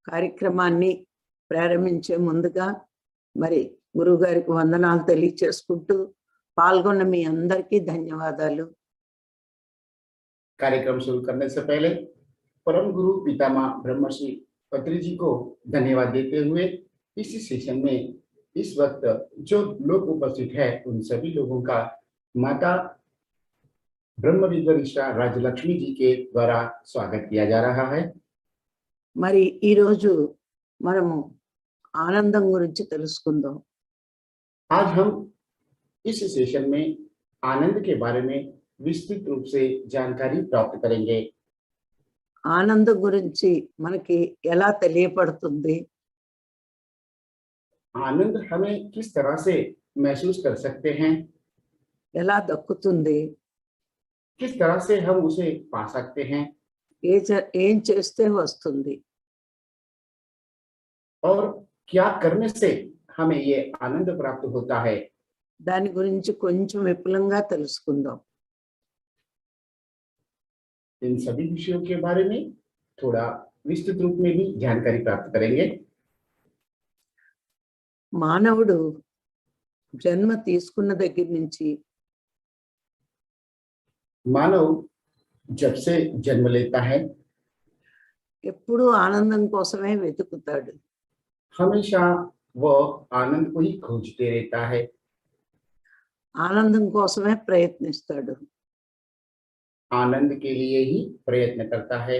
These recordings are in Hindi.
కార్యక్రమాన్ని ప్రారంభించే ముందుగా మరి గురువుగారికి వందనాలు తెలియచేసుకుంటూ పాల్గొన్న మీ అందరికీ ధన్యవాదాలు. कार्यक्रम शुरू करने से पहले परम गुरु पितामह ब्रह्मश्री पत्री जी को धन्यवाद देते हुए इस सेशन में इस वक्त जो लोग उपस्थित है उन सभी लोगों का माता ब्रह्म विद्वरिष्ठा राजलक्ष्मी जी के द्वारा स्वागत किया जा रहा है. మరి ఈ రోజు మనము ఆనందం గురించి తెలుసుకుందాం. आज हम इस सेशन में आनंद के बारे में विस्तृत रूप से जानकारी प्राप्त करेंगे. ఆనందం గురించి మనకి ఎలా తెలియపడుతుంది, आनंद हमें किस तरह से महसूस कर सकते हैं, ఎలా దక్కుతుంది, किस तरह से हम उसे पा सकते हैं ఏం చేస్తే వస్తుంది, और क्या करने से हमें ये आनंद प्राप्त होता है, దాని గురించి కొంచెం విపులంగా తెలుసుకుందాం. इन सभी विषयों के बारे में थोड़ा विस्तृत रूप में भी जानकारी प्राप्त करेंगे. మానవుడు జన్మ తీసుకున్న దగ్గర నుంచి मानव जब से जन्म लेता है ఎప్పుడూ ఆనందం కోసమే వెతుకుతాడు. हमेशा वो आनंद को ही खोजते रहता है, ఆనందం కోసమే ప్రయత్నిస్తాడు. आनंद के लिए ही प्रयत्न करता है,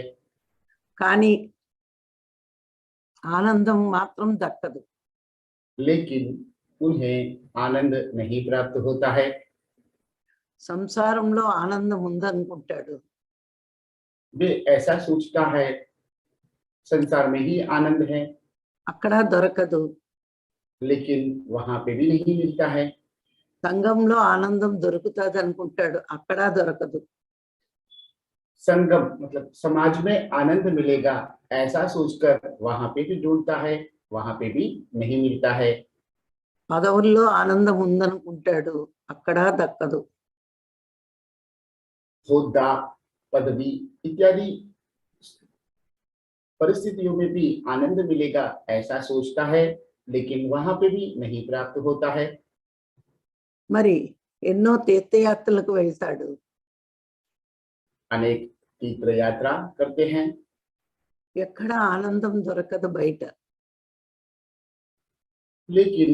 కానీ ఆనందం మాత్రం దక్కదు. लेकिन उन्हें आनंद नहीं प्राप्त होता है. సంసారంలో ఆనందం ఉందనుకుంటాడు, वे ऐसा सोचता है संसार में ही आनंद है, అక్కడ దొరకదు. लेकिन वहां पे भी नहीं मिलता है. సంఘంలో ఆనందం దొరుకుతుంది అనుకుంటాడు, అక్కడ దొరకదు. संगम मतलब समाज में आनंद मिलेगा ऐसा सोचकर वहां पे भी ढूंढता है, वहां पे भी नहीं मिलता है. పదవుల్లో ఆనందం ఉందనుకుంటాడు, అక్కడ దక్కదు. होद्दा पदवी इत्यादि परिस्थितियों में भी आनंद मिलेगा ऐसा सोचता है, लेकिन वहां पे भी नहीं प्राप्त होता है. మరి ఎన్నో తీర్థయాత్రలకు వెళ్తాడు, अनेक तीर्थ यात्रा करते हैं, ఎక్కడ ఆనందం దొరకదు బయట. लेकिन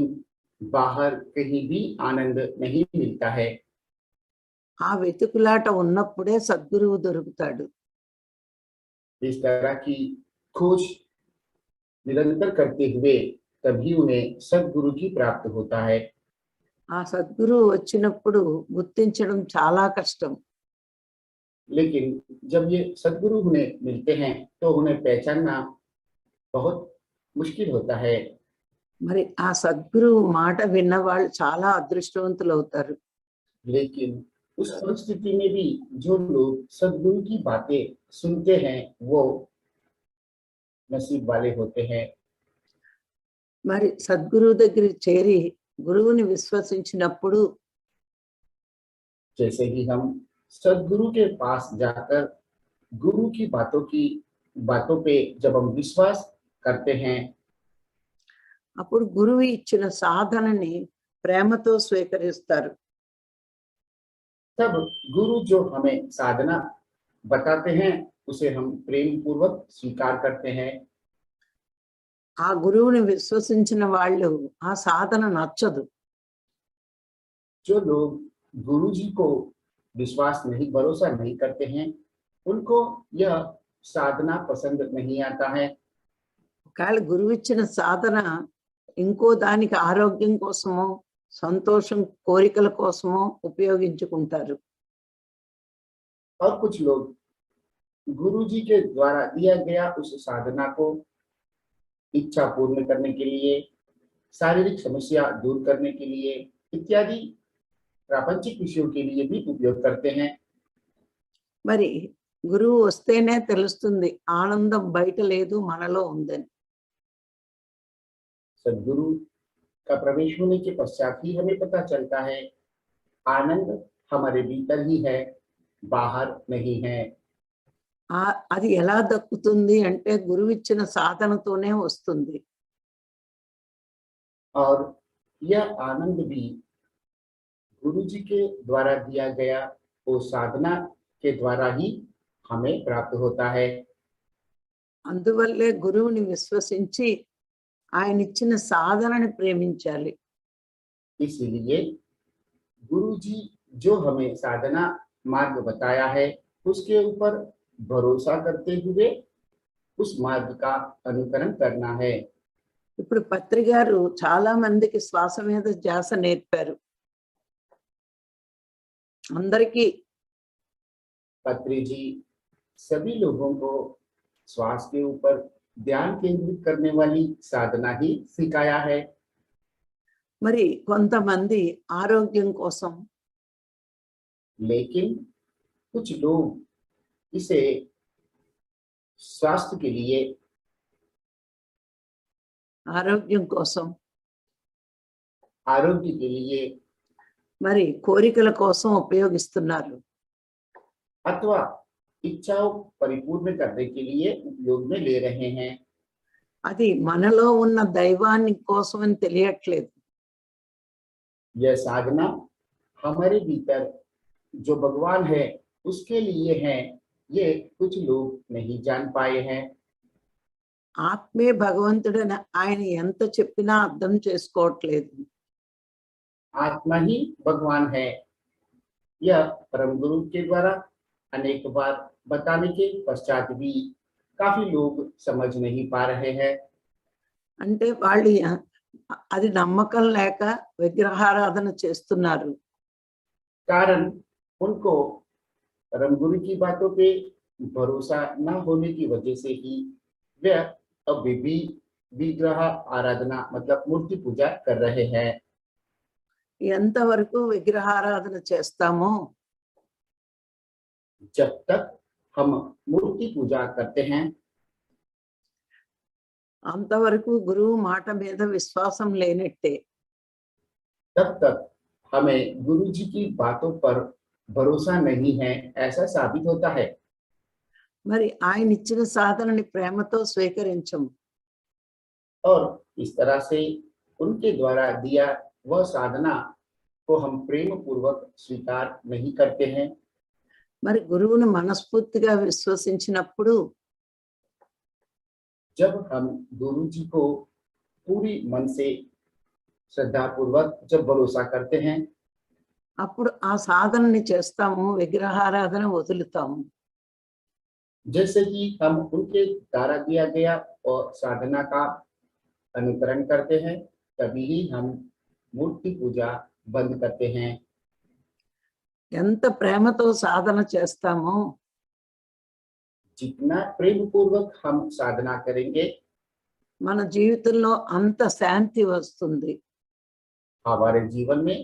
बाहर कहीं भी आनंद नहीं मिलता है. ఆ వెతుకులాట ఉన్నప్పుడే సద్గురువు దొరుకుతాడు. इस तरह की खोज निरंतर करते हुए तभी उन्हें सद्गुरु की प्राप्त होता है. ఆ సద్గురువు వచ్చినప్పుడు గుర్తించడం చాలా కష్టం. लेकिन जब ये सद्गुरु उन्हें मिलते हैं तो उन्हें पहचानना बहुत मुश्किल होता है. మరి ఆ సద్గురువు మాట విన్న వాళ్ళు చాలా అదృష్టవంతులు అవుతారు. लेकिन उस परिस्थिति में भी जो लोग सद्गुरु की बातें सुनते हैं वो नसीब वाले होते हैं. మరి సద్గురువు దగ్గరికి చేరి గురువుని విశ్వసించినప్పుడు जैसे ही हम सद्गुरु के पास जाकर गुरु की बातों पे जब हम विश्वास करते हैं అప్పుడు గురువు ఇచ్చిన సాధనని ప్రేమతో స్వీకరిస్తారు. तब गुरु जो हमें साधना बताते हैं उसे हम प्रेम पूर्वक स्वीकार करते हैं. ఆ గురువుని విశ్వసించిన వాళ్ళు ఆ సాధన నచ్చదు. जो लोग गुरु जी को विश्वास नहीं भरोसा नहीं करते हैं उनको यह साधना पसंद नहीं आता है. ఒకవేళ గురువు ఇచ్చిన సాధన ఇంకో దానికి ఆరోగ్యం కోసమో సంతోషం కోరికల కోసమో ఉపయోగించుకుంటారు. और कुछ लोग गुरु जी के द्वारा दिया गया उस साधना को इच्छा पूर्ण करने के लिए, शारीरिक समस्या दूर करने के लिए इत्यादि प्रापंचिक विषयों के लिए भी उपयोग करते हैं. మరి గురువు వస్తేనే తెలుస్తుంది ఆనందం బయట లేదు మనలో ఉందని. सद्गुरु का प्रवेश होने के पश्चात ही हमें पता चलता है आनंद हमारे भीतर ही है, बाहर नहीं है. అది ఎలా దక్కుతుంది అంటే గురువిచ్చిన సాధనతోనే వస్తుంది. और यह आनंद भी गुरु जी के द्वारा दिया गया वो साधना के द्वारा ही हमें प्राप्त होता है। అందువల్లే గురువుని విశ్వసించి ఆయన ఇచ్చిన సాధనని ప్రేమించాలి. इसलिए गुरु जी जो हमें साधना मार्ग बताया है उसके ऊपर भरोसा करते हुए उस मार्ग का अनुकरण करना है। ఇప్పుడు పత్రి గారు చాలా మందికి శ్వాస మీద ధ్యాస నేర్పారు. అందరికీ पत्री जी सभी लोगों को श्वास के ऊपर ध्यान केंद्रित करने वाली साधना ही सिखाया है। మరి కొంతమంది ఆరోగ్యం కోసం, लेकिन कुछ लोग इसे स्वास्थ्य के लिए ఆరోగ్యం కోసం आरोग्य के लिए మరి కోరికల కోసం ఉపయోగిస్తున్నారు. अथवा इच्छाओं परिपूर्ण करने के लिए उपयोग में ले रहे हैं। అది మనలో ఉన్న దైవాన్ని కోసం అని తెలియట్లేదు. यह साधना हमारे भीतर जो भगवान है उसके लिए है, ये कुछ लोग नहीं जान पाए हैं। ఆత్మే భగవంతుడని ఆయన ఎంత చెప్పినా అర్థం చేసుకోవట్లేదు. आत्मा ही भगवान है, यह परम गुरु के द्वारा अनेक बार बताने के पश्चात भी काफी लोग समझ नहीं पा रहे हैं। అంటే వాళ్ళు అది నమ్మకం లేక విగ్రహారాధన చేస్తున్నారు. कारण उनको परम गुरु की बातों पे भरोसा न होने की वजह से ही वे अभी भी विग्रह आराधना मतलब मूर्ति पूजा कर रहे हैं। ఎంతవరకు విగ్రహారాధన చేస్తామో जब तक हम मूर्ति पूजा करते हैं అంతవరకు గురువు మాట మీద విశ్వాసం లేనట్టే. तब तक हमें गुरु जी की बातों पर भरोसा नहीं है ऐसा साबित होता है। మరి ఆయన ఇచ్చిన సాధనని ప్రేమతో స్వీకరించము. और इस तरह से उनके द्वारा दिया वह साधना को हम प्रेम पूर्वक स्वीकार नहीं करते हैं। మరి గురువుని మనస్ఫూర్తిగా విశ్వసించినప్పుడు जब हम गुरु जी को पूरी मन से श्रद्धा पूर्वक जब भरोसा करते हैं అప్పుడు ఆ సాధనని చేస్తాము, విగ్రహారాధన వదులుతాము. जैसे कि हम उनके द्वारा दिया गया और साधना का अनुकरण करते हैं तभी ही हम मूर्ति पूजा बंद करते हैं। ఎంత ప్రేమతో సాధన చేస్తామో जितना प्रेम पूर्वक हम साधना करेंगे మన జీవితంలో అంత శాంతి వస్తుంది. हमारे जीवन में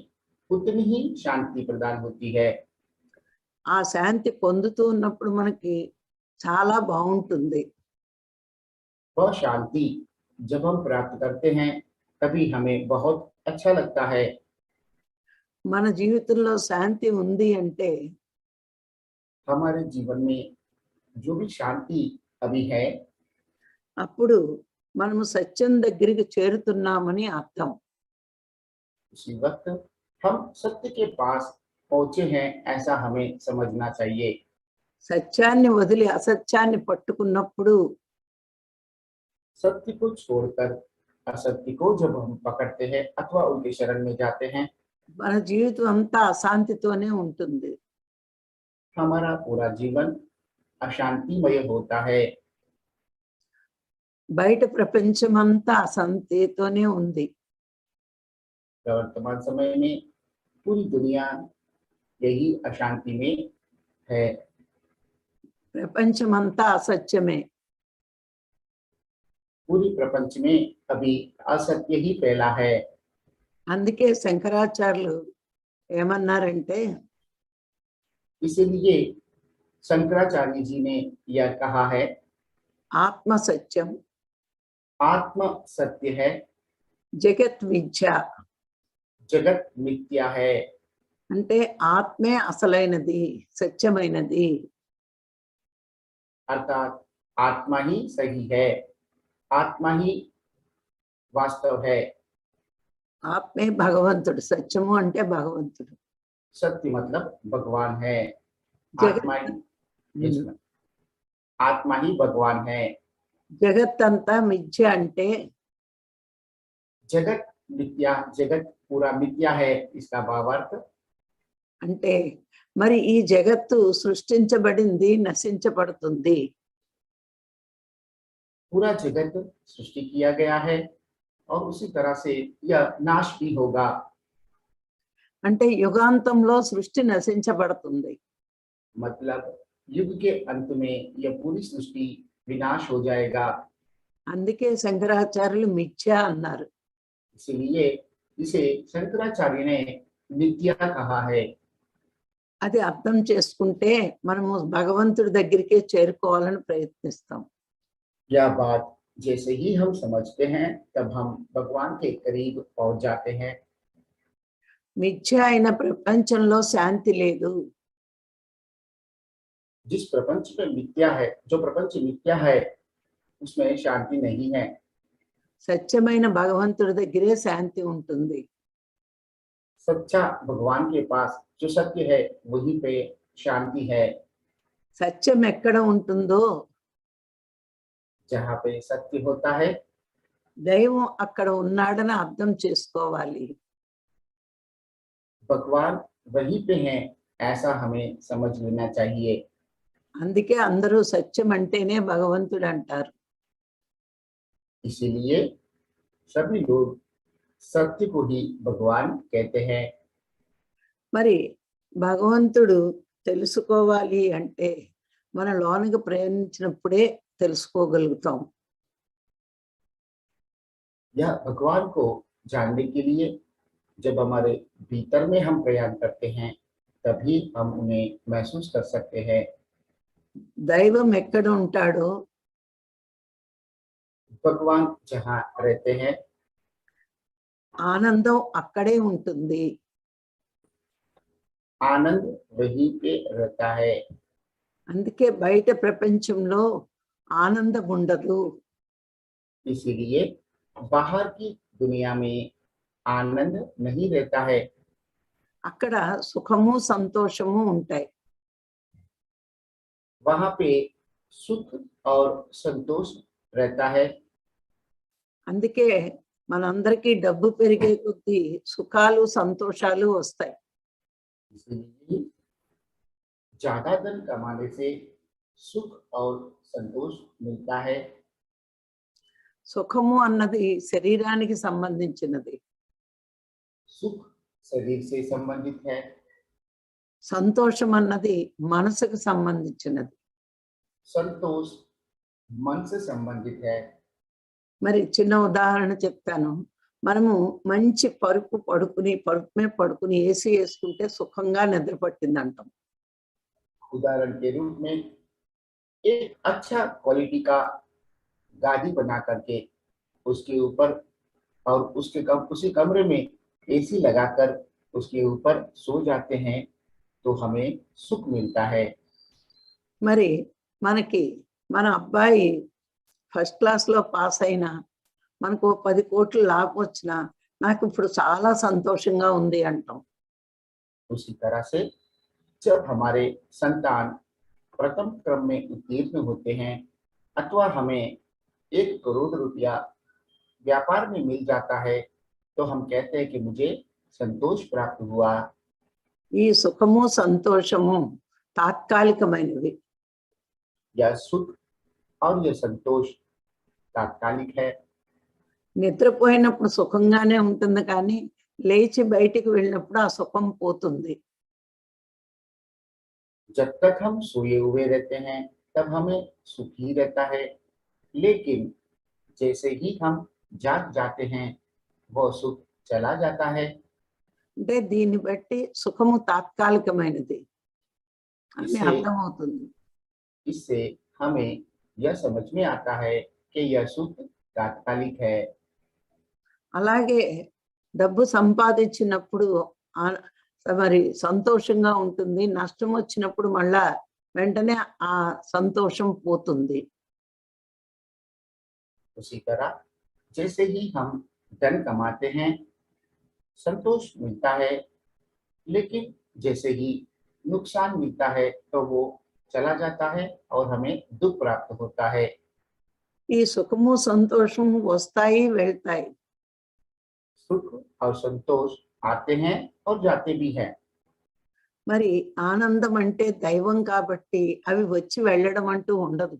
उतनी ही शांति प्रदान होती है। ఆ శాంతి పొందుతూ ఉన్నప్పుడు మనకి చాలా బాగుంటుంది. वह शांति जब हम प्राप्त करते हैं तभी हमें बहुत अच्छा लगता है। మన జీవితంలో శాంతి ఉంది అంటే हमारे जीवन में जो भी शांति अभी है అప్పుడు మనము సత్యం దగ్గరికి చేరుతున్నామని అర్థం. उसी वक्त हम सत्य के पास पहुंचे हैं ऐसा हमें समझना चाहिए। సత్యాన్ని వదిలి అసత్యాన్ని పట్టుకున్నప్పుడు सत्य को छोड़कर असत्य को जब हम पकड़ते हैं अथवा उनके शरण में जाते हैं మన జీవితం అంతా అశాంతితోనే ఉంటుంది. हमारा पूरा जीवन अशांतिमय होता है। బయట ప్రపంచం అంతా అశాంతితోనే ఉంది. वर्तमान समय में पूरी दुनिया यही अशांति में है। ప్రపంచం అంతా అసత్యమే. पूरी प्रपंच में अभी असत्य ही फैला है। అందుకే శంకరాచార్యులు ఏమన్నారంటే इसलिए शंकराचार्य जी ने यह कहा है ఆత్మ సత్యం, आत्म सत्य है, జగత్ విద్య. जगत मिथ्या है। అంటే ఆత్మే అసలైనది, సత్యమైనది. अर्थात आत्मा ही सही है, आत्मा ही वास्तव है। ఆత్మే భగవంతుడు, సత్యము అంటే భగవంతుడు. सत्य मतलब भगवान है, आत्मा జగత్ ही इसमें आत्मा ही भगवान है। జగత్తంతా మిథ్య అంటే जगत मिथ्या, जगत पूरा मिथ्या है, इसका भावार्थ అంటే మరి ఈ జగత్తు సృష్టించబడింది, నశించబడుతుంది. पूरा जगत सृष्टि किया गया है और उसी तरह से यह नाश भी होगा। అంటే యుగాంతంలో సృష్టి నశించబడుతుంది. मतलब युग के अंत में यह पूरी सृष्टि विनाश हो जाएगा। అందుకే శంకరాచార్యులు మిథ్య అన్నారు. इसलिए इसे शंकराचार्य ने मिथ्या कहा है। అది అర్థం చేసుకుంటే మనము భగవంతుడి దగ్గరికే చేరుకోవాలని ప్రయత్నిస్తాం. यह बात जैसे ही हम समझते हैं तब हम भगवान के करीब पहुंच जाते हैं। మిథ్య అయిన ప్రపంచంలో శాంతి లేదు. जिस प्रपंच में मिथ्या है, जो प्रपंच मिथ्या है, उसमें शांति नहीं है। సత్యమైన భగవంతుడి దగ్గరే శాంతి ఉంటుంది. सच्चा भगवान के पास जो सत्य है वहीं पे शांति है। సత్యం ఎక్కడ ఉంటుందో जहाँ पे सत्य होता है దైవం అక్కడ ఉన్నాడని అర్థం చేసుకోవాలి. भगवान वहीं पे हैं, ऐसा हमें समझ लेना चाहिए। అందుకే అందరూ సత్యం అంటేనే భగవంతుడు అంటారు. इसीलिए सभी लोग सत्य को ही भगवान कहते हैं। మరి భగవంతుడు తెలుసుకోవాలి అంటే మన లోనికి ప్రయాణించినప్పుడే తెలుసుకోగలుగుతాం. यह भगवान को जानने के लिए जब हमारे भीतर में हम प्रयाण करते हैं तभी हम उन्हें महसूस कर सकते हैं। దైవం ఎక్కడ ఉంటాడో भगवान जहाँ रहते हैं ఆనందం అక్కడే ఉంటుంది. आनंद वहीं पे रहता है। అందుకే బయట ప్రపంచంలో ఆనందం ఉండదు. इसीलिए बाहर की दुनिया में आनंद नहीं रहता है। అక్కడ సుఖము సంతోషము ఉంటాయి. वहां पे सुख और संतोष रहता है। అందుకే మనందరికీ డబ్బు పెరిగే కొద్దీ సుఖాలు సంతోషాలు వస్తాయి. इसलिए ज्यादा धन कमाने से सुख और संतोष मिलता है। సుఖము అన్నది శరీరానికి సంబంధించినది, सुख शरीर से संबंधित है, సంతోషం అన్నది మనసుకు సంబంధించినది. संतोष मन से संबंधित है। మరి చిన్న ఉదాహరణ చెప్తాను. మనము మంచి పరుపు మీద పడుకుని ఏసీ వేసుకుంటే సుఖంగా నిద్ర పట్టింది అంటాం. उदाहरण के रूप में एक अच्छा क्वालिटी का गादी बना करके उसके ऊपर और उसी कमरे में एसी लगाकर उसके ऊपर सो जाते हैं तो हमें सुख मिलता है। మరి మనకి మన అబ్బాయి ఫస్ట్ క్లాస్ లో పాస్ అయినా, మనకు 10 కోట్లు లాభం వచ్చినా నాకు ఇప్పుడు చాలా సంతోషంగా ఉంది అంటాం. उसी तरह से जब हमारे संतान प्रथम क्रम में उत्तीर्ण होते हैं अथवा हमें 1 करोड़ रुपया व्यापार में मिल जाता है तो हम कहते हैं कि मुझे संतोष प्राप्त हुआ। ఈ సుఖము సంతోషము తాత్కాలికమైనవి. यह सुख और यह संतोष तात्कालिक है। నిద్రపోయినప్పుడు సుఖంగానే ఉంటుంది, కానీ లేచి బయటికి వెళ్ళినప్పుడు ఆ సుఖం పోతుంది. जब तक हम सोए हुए रहते हैं तब हमें सुख ही रहता है, लेकिन जैसे ही हम जाग जाते हैं वह सुख चला जाता है। అంటే దీన్ని బట్టి సుఖము తాత్కాలికమైనది అని इससे అర్థమవుతుంది. इससे हमें यह समझ में आता है कि यह सुख तात्कालिक है। అలాగే డబ్బు సంపాదించినప్పుడు మరి సంతోషంగా ఉంటుంది, నష్టం వచ్చినప్పుడు మళ్ళా వెంటనే ఆ సంతోషం పోతుంది. उसी तरह जैसे ही हम धन कमाते हैं, संतोष मिलता है, लेकिन जैसे ही नुकसान मिलता है तो वो चला जाता है और हमें दुख प्राप्त होता है। ఈ సుఖము, సంతోషం వస్తాయి, వెళ్తాయి. सुख और संतोष आते हैं और जाते भी हैं, మరి ఆనందం అంటే దైవం కాబట్టి అవి వచ్చి వెళ్ళడం అంటూ ఉండదు.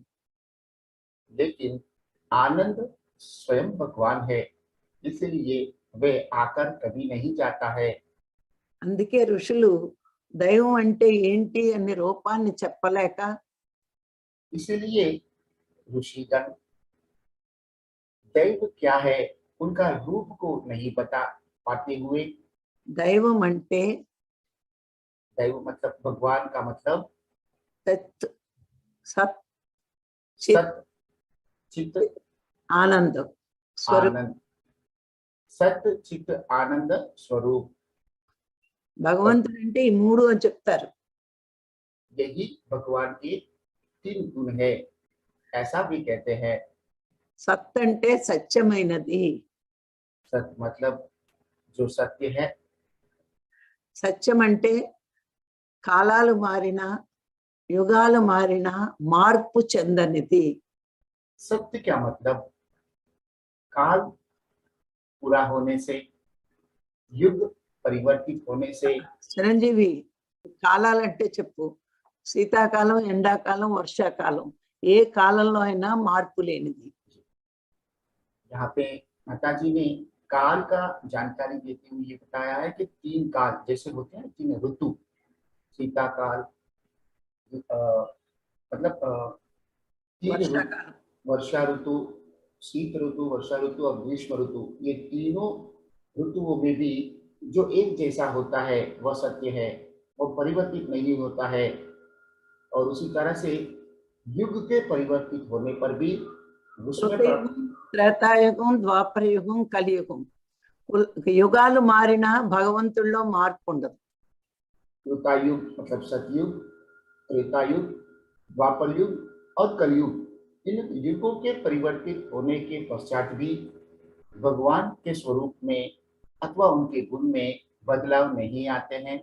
लेकिन आनंद स्वयं भगवान है, इसलिए वे आकर कभी नहीं जाता है। అందుకే ఋషులు దైవం అంటే ఏంటి అనే రూపాన్ని చెప్పలేక इसलिए ऋषिगण दैव क्या है उनका रूप को नहीं बता पाते हुए, దైవం అంటే दैव मतलब भगवान का मतलब సత్, సత్, చిత్, सत, चित, ఆనందం స్వరూపం. आनंद, सत चित आनंद स्वरूप। భగవంతుడు అంటే ఈ మూడు అని చెప్తారు. यही भगवान के तीन गुण है, ऐसा भी कहते हैं। సత్ అంటే సత్యమైనది. सत मतलब जो सत्य है, సత్యం అంటే కాలాలు మారినా, యుగాలు మారినా మార్పు చెందనిది. सत्य क्या मतलब काल पूरा होने से, युग परिवर्तित होने से, చిరంజీవి కాలాలంటే చెప్పు. శీతాకాలం, ఎండాకాలం, వర్షాకాలం, ఏ కాలంలో అయినా మార్పు లేనిది. यहाँ पे माता जी ने काल का जानकारी देते हुए ये बताया है कि तीन काल जैसे होते हैं, तीन ऋतु, शीता काल, मतलब तीन ऋतु, వర్షాకాలం वर्षा ऋतु, शीत ऋतु, वर्षा ऋतु और ग्रीष्म ऋतु, ये तीनों ऋतुओं में भी जो एक जैसा होता है वह सत्य है, वो परिवर्तित नहीं होता है। और उसी तरह से युग के परिवर्तित होने पर भी उसमें కృతయుగం, త్రేతాయుగం, ద్వాపరయుగం, కలియుగం, యుగాలు మారినా భగవంతుల్లో మార్పు ఉండదు. कृतायुग मतलब सतयुग, त्रेतायुग, द्वापर युग और कलयुग, इन युगों के परिवर्तित होने के पश्चात भी भगवान के स्वरूप में अथवा उनके गुण में बदलाव नहीं आते हैं।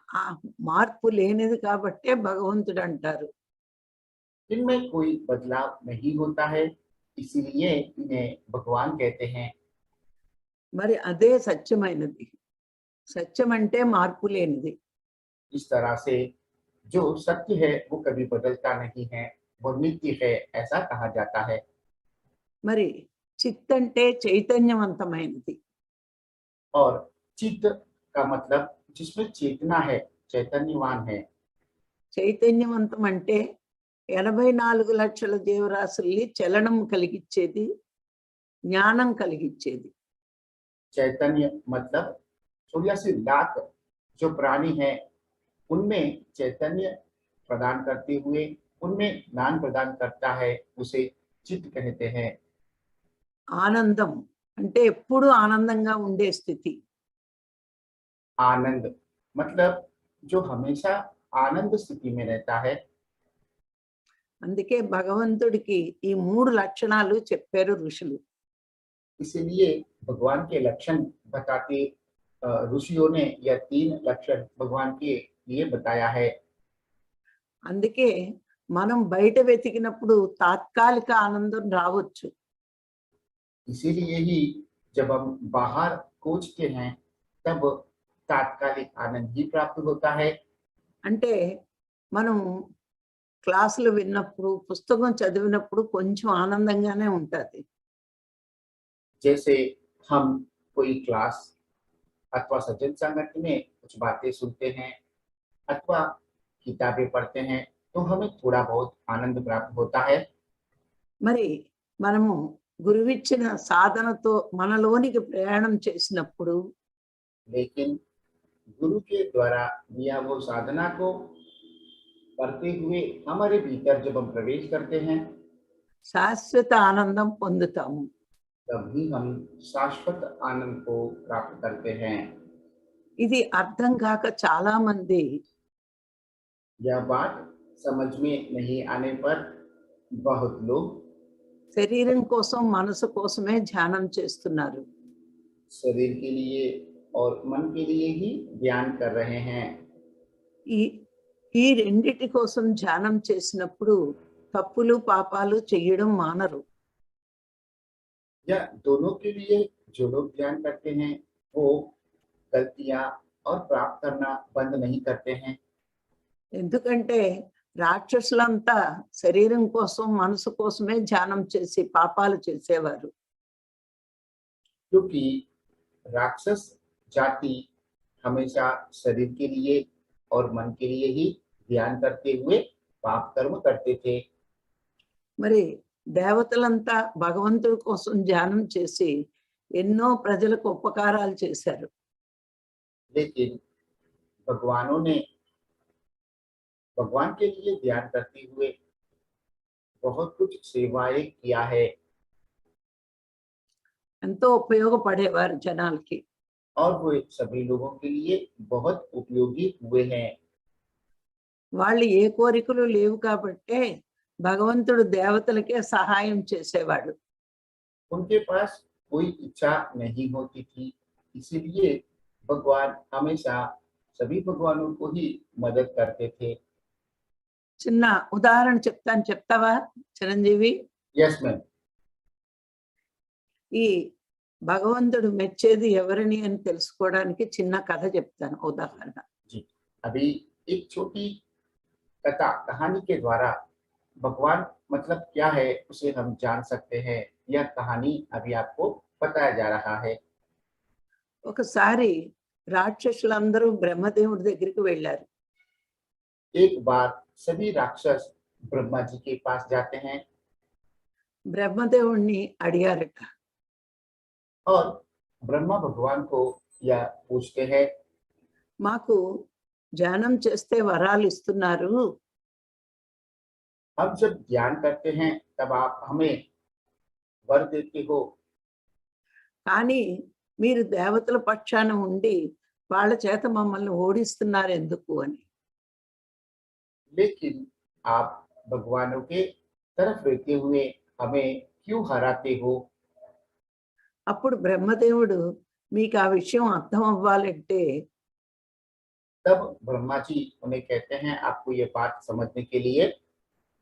ఆ మార్పు లేనిది కాబట్టే భగవంతుడు అంటారు. इनमें कोई बदलाव नहीं होता है, इसीलिए इन्हें भगवान कहते हैं। మరి అదే సత్యమైనది. సత్యం అంటే మార్పు లేనిది. इस तरह से जो सत्य है वो कभी बदलता नहीं है, वो नित्य है, ऐसा कहा जाता है। మరి చిత్ అంటే చైతన్యవంతమైనది. और चित्त का मतलब जिसमें चेतना है, चैतन्यवान है। చైతన్యవంతం అంటే 84 లక్షల జీవరాశుల్ని చలనం కలిగించేది, జ్ఞానం కలిగించేది. चैतन्य मतलब 84 लाख जो प्राणी है उनमें चैतन्य प्रदान करते हुए उनमें ज्ञान प्रदान करता है, उसे चित्त कहते हैं। ఆనందం అంటే ఎప్పుడూ ఆనందంగా ఉండే స్థితి. आनंद मतलब जो हमेशा आनंद स्थिति में रहता है। అందుకే భగవంతుడికి ఈ 3 లక్షణాలు చెప్పారు ఋషులు. इसीलिए भगवान के लक्षण बताते ऋषियों ने यह तीन लक्षण भगवान के लिए बताया है। అందుకే మనం బయట వెతికినప్పుడు తాత్కాలిక ఆనందం రావచ్చు. इसीलिए ही जब हम बाहर खोजते हैं तब तात्कालिक आनंद ही प्राप्त होता है। అంటే మనం క్లాసులు విన్నప్పుడు, పుస్తకం చదివినప్పుడు కొంచెం ఆనందంగానే ఉంటది. जैसे हम कोई क्लास अथवा सज्जन संगत में कुछ बातें सुनते हैं अथवा किताबें पढ़ते हैं तो हमें थोड़ा बहुत आनंद प्राप्त होता है। మరి మనము గురువిచ్చిన సాధనతో మనలోనికి ప్రయాణం చేసినప్పుడు लेकिन गुरु के द्वारा दिया वो साधना को करते हुए हमारे भीतर जब हम प्रवेश करते हैं శాశ్వత ఆనందం పొందుతాము. तभी हम शाश्वत आनंद को प्राप्त करते हैं। ఇది అర్థం కాక చాలా మంది यह बात समझ में नहीं आने पर बहुत लोग శరీరం కోసం మనసు కోసమే ధ్యానం చేస్తున్నారు. शरीर के लिए और मन के लिए ही ध्यान कर रहे हैं। ఈ ఈ రెండిటి కోసం ధ్యానం చేసినప్పుడు తప్పులు పాపాలు చేయడం మానరు. या दोनों के लिए जो लोग ध्यान करते हैं वो गलतियां और प्राप्त करना बंद नहीं करते हैं, ఎందుకంటే రాక్షసులంతా శరీరం కోసం మనసు కోసమే ధ్యానం చేసి పాపాలు చేసేవారు. क्योंकि राक्षस जाति हमेशा शरीर के लिए और मन के लिए ही ध्यान करते हुए पाप कर्म करते थे। మరి దేవతలంతా భగవంతుడి కోసం ధ్యానం చేసి ఎన్నో ప్రజలకు ఉపకారాలు చేశారు. लेकिन भगवानों ने भगवान के लिए ध्यान करते हुए बहुत कुछ सेवाएं किया है ఎంతో ఉపయోగపడేవారు జనాలకి. और वो सभी लोगों के लिए बहुत उपयोगी हुए हैं। వాళ్ళు ఏ కోరికలు లేవు కాబట్టే భగవంతుడు దేవతలకే సహాయం చేసేవాడు. उनके पास कोई इच्छा नहीं होती थी, इसीलिए भगवान हमेशा सभी भगवानों को ही मदद करते थे। చిన్న ఉదాహరణ చెప్తాను, చెప్తావా చిరంజీవి? Yes ma'am. ఈ భగవంతుడు మెచ్చేది ఎవరిని అని తెలుసుకోవడానికి చిన్న కథ చెప్తాను, ఉదాహరణ. जी, अभी एक छोटी कथा कहानी के द्वारा भगवान मतलब क्या है उसे हम जान सकते हैं। यह कहानी अभी आपको बताया जा रहा है। ఒకసారి రాక్షసులందరూ బ్రహ్మదేవుడి దగ్గరికి వెళ్ళారు. एक बार सभी राक्षस ब्रह्मा जी के पास जाते हैं బ్రహ్మదేవుణ్ణి అడిగారట, और ब्रह्मा भगवान को यह पूछते हैं, మాకు ధ్యానం చేస్తే వరాలు ఇస్తున్నారు, हम जब ध्यान करते हैं तब आप हमें वर देते हो, కానీ మీరు దేవతల పక్షాన ఉండి వాళ్ళ చేత మమ్మల్ని ఓడిస్తున్నారు ఎందుకు అని. लेकिन आप भगवानों के तरफ रहते हुए हमें क्यों हराते हो। అప్పుడు బ్రహ్మదేవుడు, మీకు ఆ విషయం అర్థం అవ్వాలంటే तब ब्रह्मा जी उन्हें कहते हैं, आपको ये बात समझने के लिए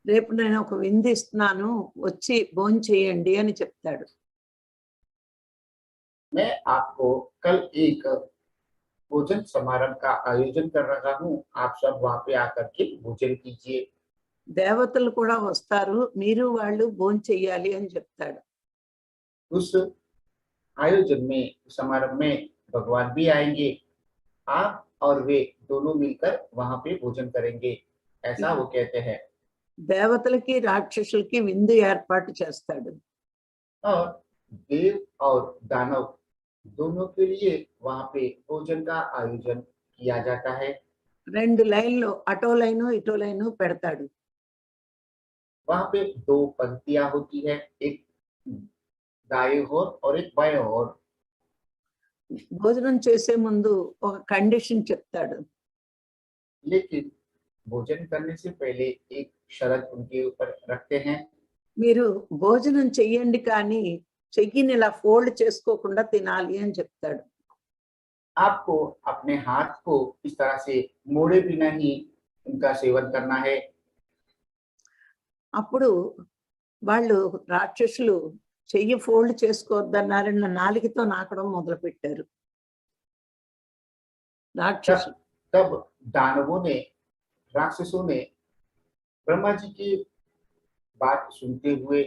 రేపు నేను ఒక విందు ఇస్తున్నాను, వచ్చి భోంచేయండి అని చెప్తాడు. मैं आपको कल एक भोजन समारोह का आयोजन कर रहा हूँ, आप सब वहां पे आकर के भोजन कीजिए। దేవతలు కూడా వస్తారు, మీరు వాళ్ళు భోంచెయ్యాలి అని చెప్తాడు. उस आयोजन में समारोह में भगवान भी आएंगे, आप और वे दोनों मिलकर वहां पे भोजन करेंगे, ऐसा वो कहते हैं। దేవతలకి రాక్షసులకి విందు ఏర్పాటు చేస్తాడు. और देव और दानव दोनों के लिए वहां पे भोजन का आयोजन किया जाता है। రెండు లైన్లు, అటో లైను ఇటో లైను పెడతాడు. वहां पे दो पंक्तियां होती है, एक दाएं ओर और एक बाएं ओर। భోజనం చేసే ముందు ఒక కండిషన్ చెప్తాడు. लेकिन भोजन करने से पहले एक शर्त उनके ऊपर रखते हैं, మీరు భోజనం చెయ్యండి కానీ చెయ్యిని ఇలా ఫోల్డ్ చేసుకోకుండా తినాలి అని చెప్తాడు. आपको अपने हाथ को इस तरह से मोड़े बिना ही उनका सेवन करना है। అప్పుడు వాళ్ళు రాక్షసులు చెయ్యి ఫోల్డ్ చేసుకోవద్దన్నారన్న నాలుకతో నాకడం మొదలు పెట్టారు రాక్షసులు. तब दानवों ने राक्षसों ने ब्रह्मा जी की बात सुनते हुए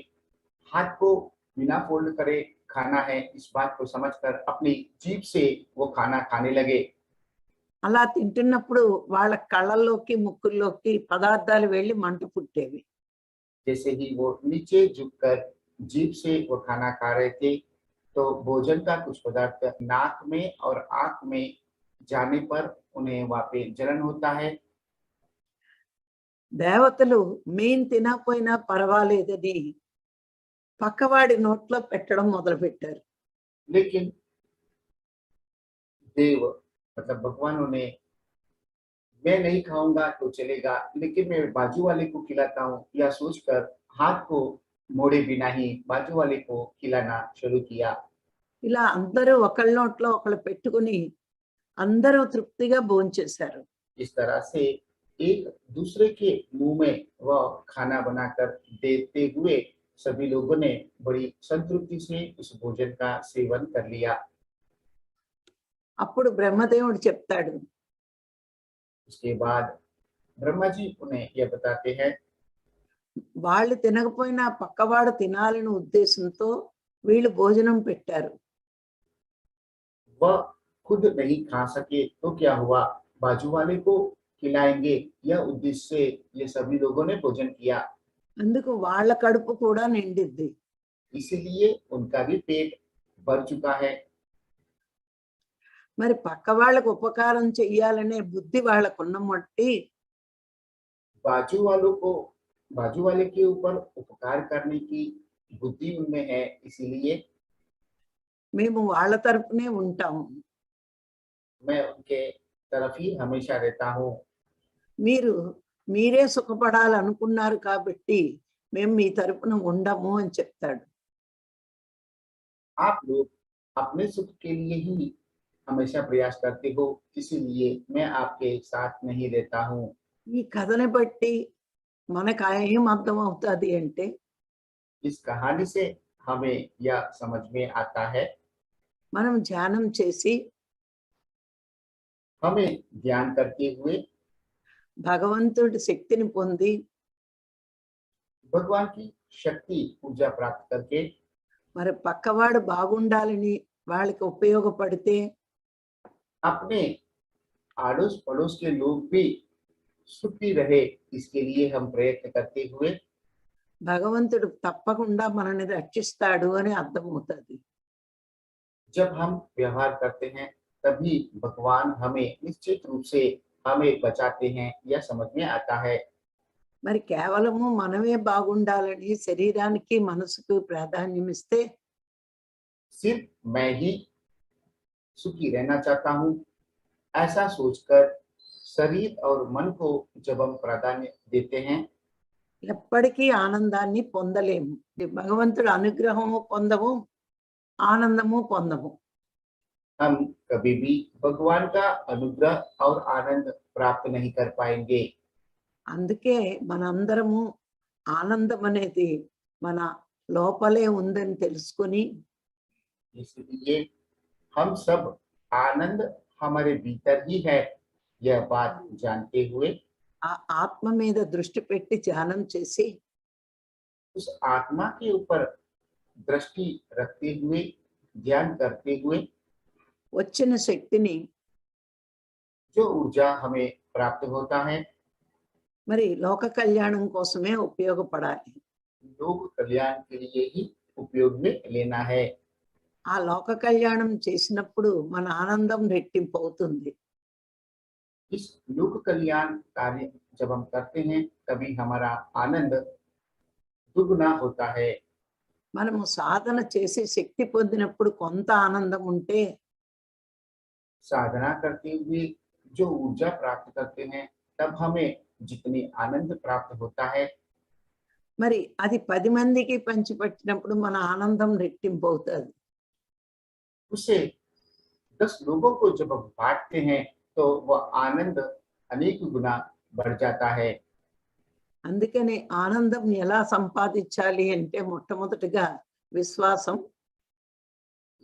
हाथ को बिना फोल्ड करे खाना है इस बात को समझकर अपनी जीभ से वो खाना खाने लगे। అలా తింటున్నప్పుడు వాళ్ళ కళ్ళల్లోకి ముక్కుల్లోకి పదార్థాలు వెళ్ళి మంట పుట్టేవి. जैसे ही वो नीचे झुककर जीभ से वो खाना खा रहे थे तो भोजन का कुछ पदार्थ नाक में और आंख में जाने पर उन्हें वहां पे जलन होता है। దేవతలు మేం తినకపోయినా పర్వాలేదని పక్కవాడి నోట్లో పెట్టడం మొదలు పెట్టారు. लेकिन देव मतलब भगवानों ने मैं नहीं खाऊंगा तो चलेगा, लेकिन मैं बाजू वाले को खिलाता हूँ, या सोचकर हाथ को मोड़े बिना ही बाजू वाले को खिलाना शुरू किया। ఇలా అందరూ ఒకళ్ళ నోట్లో ఒకళ్ళు పెట్టుకుని అందరూ తృప్తిగా భోంచేశారు. इस तरह से एक दूसरे के मुंह में वह खाना बनाकर देते हुए सभी लोगों ने बड़ी संतृप्ति से उस भोजन का सेवन कर लिया। అప్పుడు బ్రహ్మదేవుడు చెప్తాడు, उसके बाद ब्रह्मा जी उन्हें यह बताते हैं, వాళ్ళు తినకపోయినా పక్కవాడు తినాలని ఉద్దేశంతో వీళ్ళు భోజనం పెట్టారు. वह खुद नहीं खा सके तो क्या हुआ, बाजू वाले को खिलाएंगे, यह उद्देश्य से ये सभी लोगों ने भोजन किया। అందుకు వాళ్ళ కడుపు కూడా నిండిద్ది. इसीलिए उनका भी पेट भर चुका है। మరి పక్క వాళ్ళకు ఉపకారం చెయ్యాలనే బుద్ధి వాళ్ళకున్న మట్టి बाजू वालों को बाजू वाले के ऊपर उपकार करने की बुद्धि उनमें है, इसीलिए మేము వాళ్ళ తరపునే ఉంటాము. मैं उनके तरफ ही हमेशा रहता हूँ। మీరు మీరే సుఖపడాలనుకున్నారు కాబట్టి మేము మీ తరపున ఉండము అని చెప్తాడు. आप लोग अपने सुख के लिए ही हमेशा प्रयास करते हो, इसीलिए मैं आपके साथ नहीं रहता हूँ। ఈ కథని బట్టి మనకు ఏం అర్థం అవుతుంది అంటే इस कहानी से हमें यह समझ में आता है, మనం ధ్యానం చేసి हमें ध्यान करते हुए భగవంతుడి శక్తిని పొంది भगवान की शक्ति ऊर्जा प्राप्त करके మరి పక్కవాడు బాగుండాలని వాళ్ళకి ఉపయోగపడితే अपने आड़ोस पड़ोस के लोग भी सुखी रहे, इसके लिए हम प्रयत्न करते हुए భగవంతుడు తప్పకుండా మనల్ని రక్షిస్తాడు అని అర్థమవుతుంది. जब हम व्यवहार करते हैं, तभी भगवान हमें निश्चित रूप से हमें बचाते हैं, यह समझ में आता है। మరి కేవలము మనమే బాగుండాలని శరీరానికి మనసుకు ప్రాధాన్యం ఇస్తే सिर्फ मैं ही सुखी रहना चाहता हूँ, ऐसा सोचकर शरीर और मन को जब हम प्राधान्य देते हैं, ఎప్పటికీ ఆనందాన్ని పొందలేము. భగవంతుడు అనుగ్రహము పొందము, ఆనందము పొందము. हम कभी भी भगवान का अनुग्रह और आनंद प्राप्त नहीं कर पाएंगे। అందుకే మనందరము ఆనందం అనేది మన లోపలే ఉందని తెలుసుకొని इसलिए हम सब आनंद हमारे भीतर ही है, यह बात जानते हुए ఆ ఆత్మ మీద దృష్టి పెట్టి ధ్యానం చేసి उस आत्मा के ऊपर दृष्टि रखते हुए ध्यान करते हुए వచ్చిన శక్తిని जो ऊर्जा हमें प्राप्त होता है, మరి లోక కళ్యాణం కోసమే ఉపయోగపడాలి. लोक कल्याण के लिए ही उपयोग में लेना है। ఆ లోక కళ్యాణం చేసినప్పుడు మన ఆనందం రెట్టింపు అవుతుంది. इस लोक कल्याण कार्य जब हम करते हैं, तभी हमारा आनंद दुगना होता है। మనము సాధన చేసి శక్తి పొందినప్పుడు కొంత ఆనందం ఉంటే साधना करते हुए जो ऊर्जा प्राप्त करते हैं, तब हमें जितनी आनंद प्राप्त होता है, మరి అది 10 మందికి పంచిపెట్టినప్పుడు మన ఆనందం రెట్టింపు అవుతుంది. उसे 10 लोगों को जब हम बांटते हैं, तो वह आनंद अनेक गुना बढ़ जाता है। అందుకని ఆనందం ఎలా సంపాదించాలి అంటే మొట్టమొదటిగా విశ్వాసం,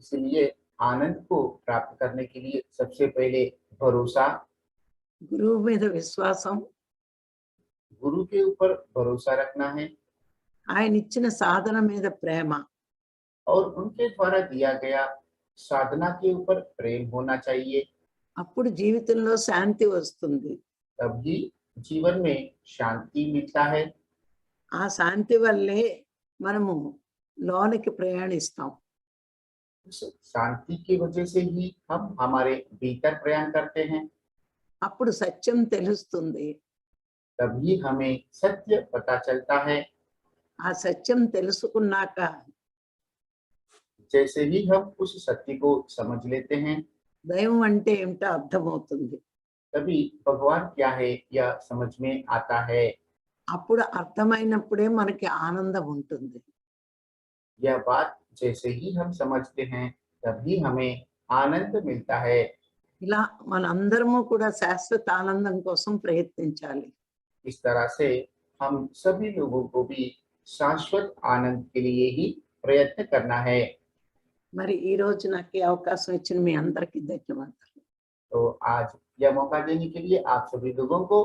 इसलिए आनंद को प्राप्त करने के लिए सबसे पहले भरोसा, గురువు మీద విశ్వాసం, गुरु के ऊपर भरोसा रखना है, ఆయన ఇచ్చిన సాధన మీద ప్రేమ. और उनके द्वारा दिया गया साधना के ऊपर प्रेम होना चाहिए। అప్పుడు జీవితంలో శాంతి వస్తుంది. तभी जीवन में शांति मिलता है। ఆ శాంతి వల్లే మనము లోనికి ప్రయాణిస్తాం. उस शांति की वजह से ही हम हमारे भीतर प्रयाण करते हैं, అప్పుడు సత్యం తెలుస్తుంది. तभी हमें सत्य पता चलता है। ఆ సత్యం తెలుసుకున్నాక जैसे ही हम उस सत्य को समझ लेते हैं, దైవం అంటే ఏమిటో అర్థమవుతుంది. तभी भगवान क्या है यह समझ में आता है। అప్పుడు అర్థమైనప్పుడే మనకి ఆనందం ఉంటుంది. यह बात जैसे ही हम समझते हैं तभी हमें आनंद मिलता है। ఇలా మనందరము కూడా శాశ్వత ఆనందం కోసం ప్రయత్నించాలి. इस तरह से हम सभी लोगों को भी शाश्वत आनंद के लिए ही प्रयत्न करना है। మరి ఈ రోజు నాకు ఈ అవకాశం ఇచ్చిన మీ అందరికీ ధన్యవాదాలు. तो आज यह मौका देने के लिए आप सभी लोगों को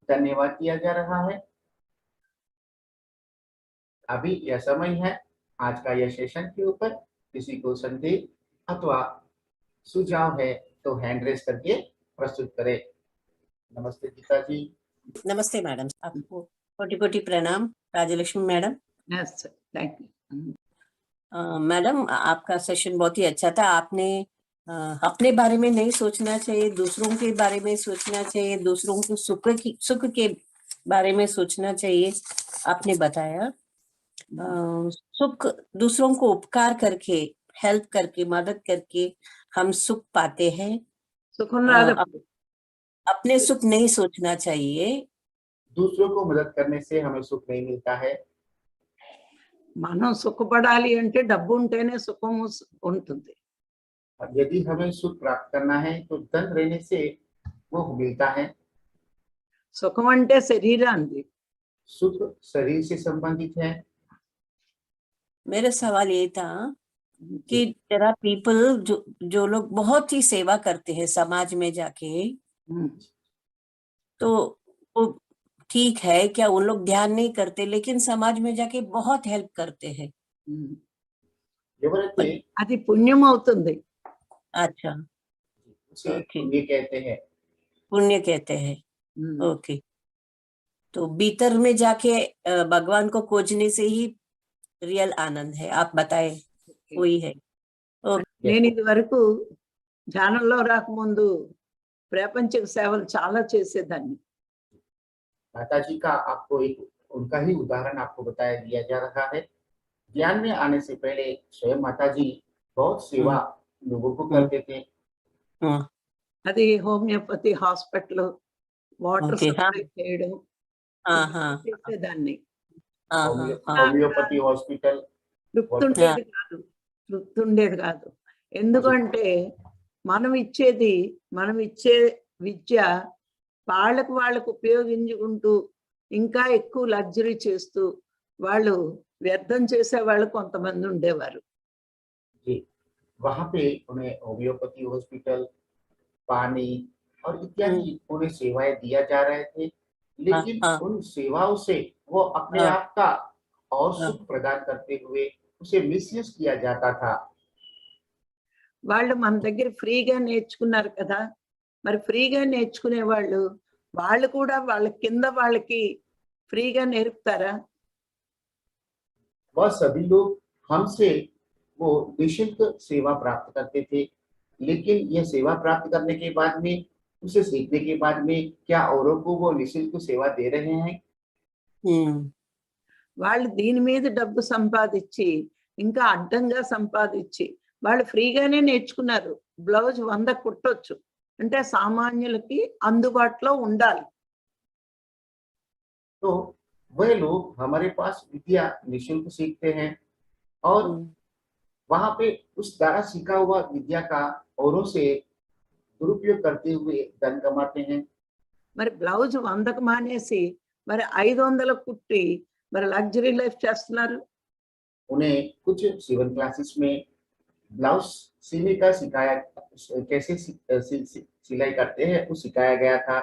धन्यवाद दिया जा रहा है। अभी यह समय है आज का यह सेशन के ऊपर किसी को संदेह अथवा सुझाव है तो हैंड रेस करके प्रस्तुत करें। नमस्ते गीता जी। नमस्ते मैडम, आपको कोटि कोटि प्रणाम। Rajalakshmi madam. Yes, sir. Thank you. Madam, आपका सेशन बहुत ही अच्छा था। आपने अपने बारे में नहीं सोचना चाहिए, दूसरों के बारे में सोचना चाहिए, दूसरों को सुख के बारे में सोचना चाहिए, आपने बताया। सुख दूसरों को उपकार करके, हेल्प करके, मदद करके हम सुख पाते हैं। సుఖం రాదు. अपने सुख नहीं सोचना चाहिए। दूसरों को मदद करने से हमें सुख नहीं मिलता है। మనం సుఖపడాలి అంటే డబ్బు ఉంటేనే సుఖం ఉంటుంది. यदि हमें सुख प्राप्त करना है तो धन रहने से वो मिलता है। సుఖం అంటే శరీరానికి. सुख शरीर से संबंधित है। मेरा सवाल ये था कि there are people जो लोग बहुत ही सेवा करते हैं समाज में जाके, तो वो ठीक है क्या? उन लोग ध्यान नहीं करते लेकिन समाज में जाके बहुत हेल्प करते हैं। ఎవరైతే అది పుణ్యం అవుతుంది. अच्छा, उसे ओके, पुण्य कहते हैं। पुण्य कहते हैं। ओके, तो भीतर में जाके भगवान को खोजने से ही रियल आनंद है, आप बताए वही है। నేను ఇది వరకు ధ్యానంలో రాకముందు ప్రాపంచిక సేవలు చాలా చేసేదాన్ని. माता जी का आपको एक उनका ही उदाहरण आपको बताया दिया जा रहा है। ज्ञान में आने से पहले स्वयं माता जी बहुत सेवा लोगों को करते थे। అది homeopathy hospital water okay, supply చేయడం చేసేదాన్ని. होम्योपैथी हॉस्पिटल తృప్తి ఉండేది కాదు. ఎందుకంటే మనం ఇచ్చే విద్య వాళ్ళకు ఉపయోగించుకుంటూ ఇంకా ఎక్కువ లగ్జరీ చేస్తూ వాళ్ళు వ్యర్థం చేసే వాళ్ళు కొంతమంది ఉండేవారు. वहां पे उन्हें होम्योपैथी हॉस्पिटल, पानी और इत्यादि उन्हें सेवाएं दिया जा रहे थे, लेकिन उन सेवाओं से वो अपने आप का और सुख प्रदान करते हुए उसे मिसयूज किया जाता था। వాళ్ళు మన దగ్గర ఫ్రీగా నేర్చుకున్నారు కదా, మరి ఫ్రీగా నేర్చుకునే వాళ్ళు కూడా వాళ్ళ కింద వాళ్ళకి ఫ్రీగా నేర్పుతారా? वह सभी लोग हमसे वो निःशुल्क सेवा प्राप्त करते थे, लेकिन यह सेवा प्राप्त करने के बाद में उसे सीखने के बाद में क्या औरों को वो निःशुल्क सेवा दे रहे हैं? వాళ్ళు దీని మీద డబ్బు సంపాదించి ఇంకా అడ్డంగా సంపాదించి వాళ్ళు ఫ్రీగానే నేర్చుకున్నారు. బ్లౌజ్ 100 కుట్టొచ్చు అంటే సామాన్యులకి అందుబాటులో ఉండాలి. तो वह लोग हमारे पास विद्या निःशुल्क सीखते हैं और वहां पे उस द्वारा सीखा हुआ विद्या का औरों से दुरुपयोग करते हुए धन कमाते हैं। మరి బ్లౌజ్ 100కు మానేసి మరి 500 కుట్టి మరి లగ్జరీ లైఫ్ చేస్తున్నారు. उन्हें कुछ सिवन क्लासेस में ब्लाउज सीने का सिखाया, कैसे सिलाई करते हैं वो सिखाया गया था।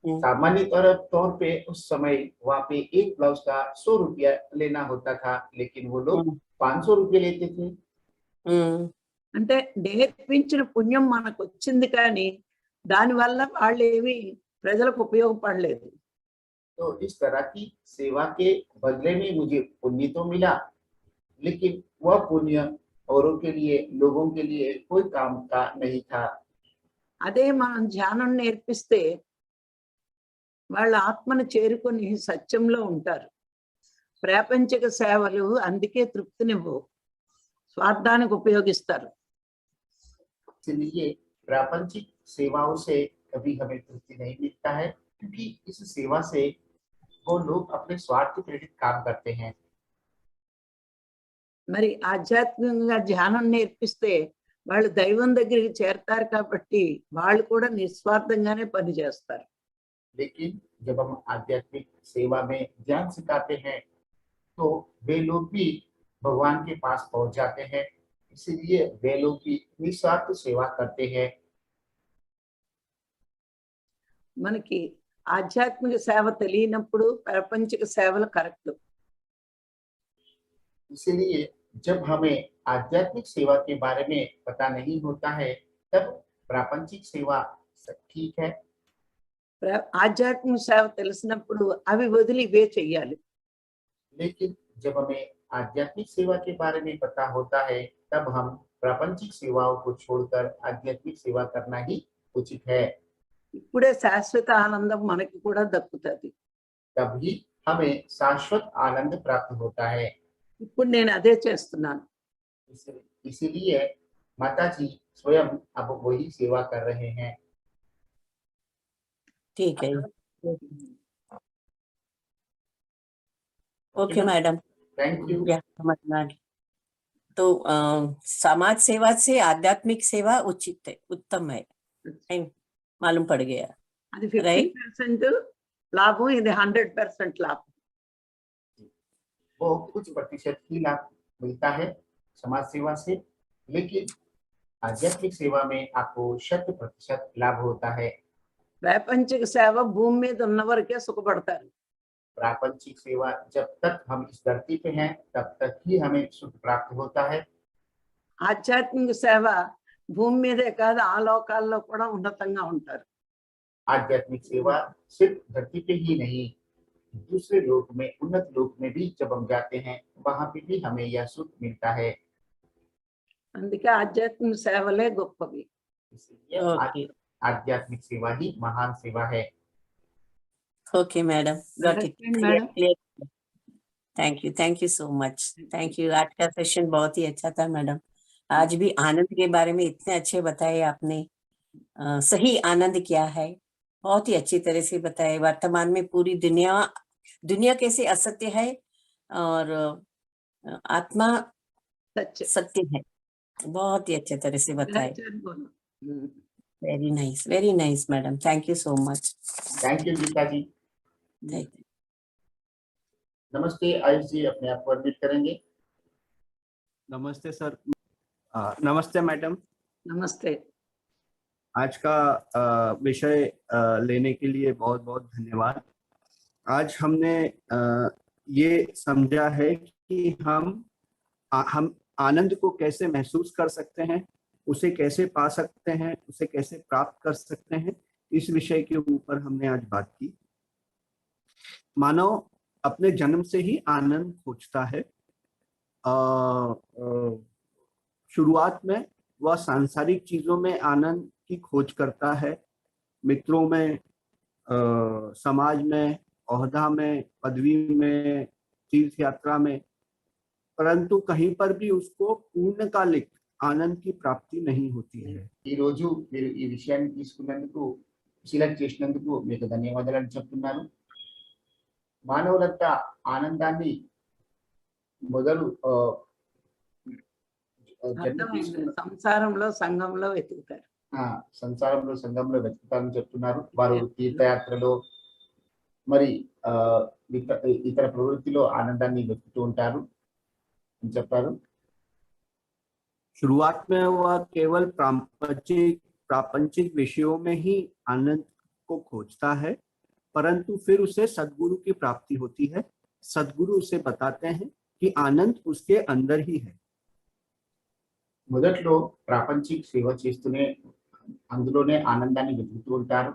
सामान्य तौर पे उस समय वहाँ पे एक ब्लाउज का 100 रुपया लेना होता था, लेकिन वो लोग 500 रुपये लेते थे। అంటే నేర్పించిన పుణ్యం మనకు వచ్చింది కానీ దానివల్ల వాళ్ళు ఏమి ప్రజలకు ఉపయోగపడలేదు. तो इस तरह की सेवा के बदले में मुझे पुण्य तो मिला, लेकिन वह पुण्य औरों के लिए, लोगों के लिए कोई काम का नहीं था। అదే మనం ధ్యానం నేర్పిస్తే వాళ్ళ ఆత్మను చేరుకొని సత్యంలో ఉంటారు. ప్రాపంచిక సేవలు అందుకే తృప్తినివ్వవు, స్వార్థానికి ఉపయోగిస్తారు. इसलिए प्रापंचिक सेवाओं से कभी हमें तृप्ति नहीं मिलता है, क्योंकि इस सेवा से वो लोग अपने स्वार्थ प्रेरित काम करते हैं। మరి ఆధ్యాత్మికంగా ధ్యానం నేర్పిస్తే వాళ్ళు దైవం దగ్గరికి చేరతారు కాబట్టి వాళ్ళు కూడా నిస్వార్థంగానే పని చేస్తారు. लेकिन जब हम आध्यात्मिक सेवा में ज्ञान सिखाते हैं तो वे लोग भी भगवान के पास पहुंच जाते हैं, इसलिए वे लोग भी निस्वार्थ सेवा करते हैं। మనకి ఆధ్యాత్మిక సేవ తెలియనప్పుడు ప్రపంచిక సేవలు కరెక్ట్. इसलिए जब हमें आध्यात्मिक सेवा के बारे में पता नहीं होता है, तब प्रापंचिक सेवा ठीक है। ఆధ్యాత్మిక సేవ తెలిసినప్పుడు అవి వదిలి ఇవే చెయ్యాలి. लेकिन जब हमें आध्यात्मिक सेवा के बारे में पता होता है, तब हम प्रापंचिक सेवाओं को छोड़कर आध्यात्मिक सेवा करना ही उचित है। ఇప్పుడే శాశ్వత ఆనందం మనకి కూడా దక్కుతుంది. तभी हमें शाश्वत आनंद प्राप्त होता है। ఇప్పుడు నేను అదే చేస్తున్నాను. इसीलिए माता जी स्वयं अब वही सेवा कर रहे हैं। ठीक है, ओके मैडम, थैंक यू। समझ में आ गया। तो समाज सेवा से आध्यात्मिक सेवा उचित है, उत्तम है, मालूम पड़ गया। అది 50% లాభం, ఇది 100% లాభం. वो कुछ प्रतिशत ही लाभ मिलता है समाज सेवा से, लेकिन आध्यात्मिक सेवा में आपको 100% लाभ होता है। ప్రాపంచిక సేవ భూమి మీద ఉన్న వరకే సుఖపడతారు. प्रापंचिक सेवा जब तक हम इस धरती पे हैं, तब तक ही हमें सुख प्राप्त होता है। ఆధ్యాత్మిక సేవ భూమి మీదే కాదు ఆ లోకాల్లో కూడా ఉన్నతంగా ఉంటారు. आध्यात्मिक सेवा सिर्फ धरती पे ही नहीं, दूसरे लोक में, उन्नत लोक में भी जब हम जाते हैं, वहां पे भी हमें यह सुख मिलता है। అందుకే ఆధ్యాత్మిక సేవలే గొప్పవి. इसलिए ओके आध्यात्मिक सेवा ही महान सेवा है। Okay madam, got it, madam clear. Thank you so much, thank you. आज का सेशन बहुत ही अच्छा था मैडम। आज भी आनंद के बारे में इतने अच्छे बताए आपने। सही आनंद क्या है बहुत ही अच्छी तरह से बताए। वर्तमान में पूरी दुनिया कैसे असत्य है और आत्मा सच सत्य है, बहुत ही अच्छे तरह से बताए। बोलो. Very nice madam, thank you so much. Thank you Geeta ji. नमस्ते आयुष जी, अपने आप को अनम्यूट करेंगे। नमस्ते सर। नमस्ते मैडम। नमस्ते। आज का विषय लेने के लिए बहुत बहुत धन्यवाद। आज हमने ये समझा है कि हम आनंद को कैसे महसूस कर सकते हैं, उसे कैसे पा सकते हैं, उसे कैसे प्राप्त कर सकते हैं, इस विषय के ऊपर हमने आज बात की। मानव अपने जन्म से ही आनंद खोजता है। शुरुआत में वह सांसारिक चीजों में आनंद की खोज करता है, मित्रों में, समाज में, ओहदा में, पदवी में, तीर्थ यात्रा में, परंतु कहीं पर भी उसको पूर्णकालिक आनंद की प्राप्ति नहीं होती है। ఈ రోజు మీరు ఈ విషయాన్ని తీసుకున్నందుకు, సెలెక్ట్ చేసినందుకు మీకు ధన్యవాదాలు చెప్తున్నాను। మానవులంతా ఆనందాన్ని మొదలు సంసారంలో సంఘంలో వెతుకుతారు, సంఘంలో వెతుకుతారని చెప్తున్నారు। వారు తీర్థయాత్రలో మరి ఇతర ప్రవృత్తిలో ఆనందాన్ని వెతుకుతూ ఉంటారు అని చెప్పారు। शुरुआत में वह केवल प्रापंचिक विषयों में ही आनंद को खोजता है, परंतु फिर उसे सद्गुरु की प्राप्ति होती है। सद्गुरु उसे बताते हैं कि आनंद उसके अंदर ही है। మొదట్లో ప్రాపంచిక సేవ చేస్తూనే అందులోనే ఆనందాన్ని వెతుకుతూ ఉంటారు,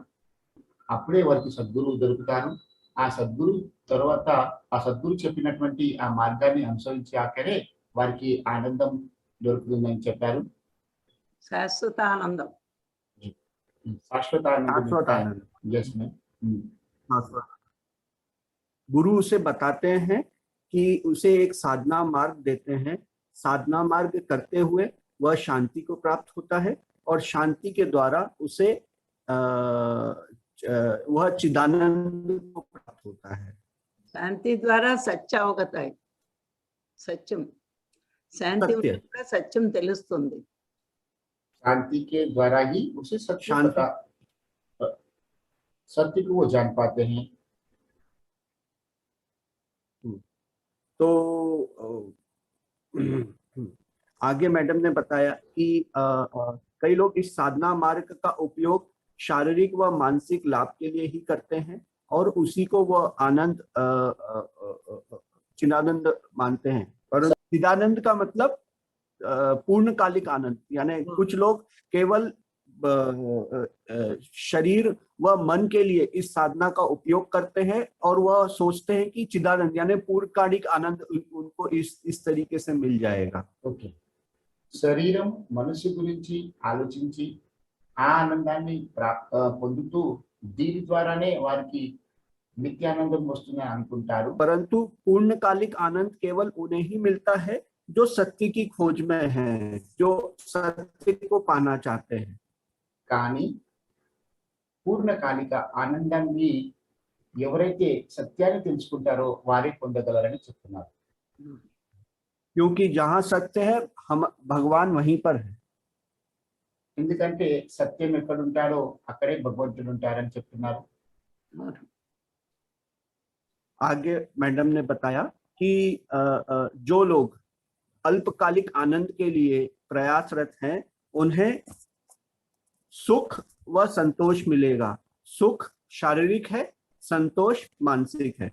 అప్పుడే వారికి సద్గురువు దొరుకుతారు। ఆ సద్గురు తర్వాత ఆ సద్గురు చెప్పినటువంటి ఆ మార్గాన్ని అనుసరించాకనే వారికి ఆనందం దొరుకుతుందని చెప్పారు। శాశ్వత ఆనందం, शाश्वत आनंद। Yes ma'am. गुरु उसे बताते हैं कि उसे एक साधना मार्ग देते हैं। साधना मार्ग करते हुए वह शांति को प्राप्त होता है और शांति के द्वारा उसे वह चिदानंद को प्राप्त होता है। శాంతి ద్వారా సత్య అవగతాయి, సత్యం శాంతి सत्य। ఉంటే కూడా సత్యం తెలుస్తుంది. शांति के द्वारा ही उसे सत्य शांति। पता, सत्य को वो जान पाते हैं। तो आगे मैडम ने बताया कि कई लोग इस साधना मार्ग का उपयोग शारीरिक व मानसिक लाभ के लिए ही करते हैं और उसी को वह आनंद चिदानंद मानते हैं। पर चिदानंद का मतलब पूर्णकालिक आनंद, यानी कुछ लोग केवल शरीर व मन के लिए इस साधना का उपयोग करते हैं और वह सोचते हैं कि चिदानंद यानी पूर्णकालिक आनंद उनको इस तरीके से मिल जाएगा। ఓకే, శరీరం మనసు గురించి ఆలోచించి ఆ ఆనందాన్ని పొందుతూ దీని ద్వారానే వారికి నిత్యానందం వస్తుందని అనుకుంటారు। परंतु पूर्णकालिक आनंद केवल उन्हें ही मिलता है जो सत्य की खोज में है, जो सत्य को पाना चाहते हैं। కానీ పూర్ణకాలిక ఆనందాన్ని ఎవరైతే సత్యాన్ని తెలుసుకుంటారో వారే పొందగలరని చెప్తున్నారు। क्योंकि जहाँ सत्य है हम भगवान वहीं पर है। ఎందుకంటే సత్యం ఎక్కడ ఉంటాడో అక్కడే భగవంతుడు ఉంటారని చెప్తున్నారు। आगे मैडम ने बताया कि जो लोग अल्पकालिक आनंद के लिए प्रयासरत हैं उन्हें सुख व संतोष मिलेगा। सुख शारीरिक है, संतोष मानसिक है।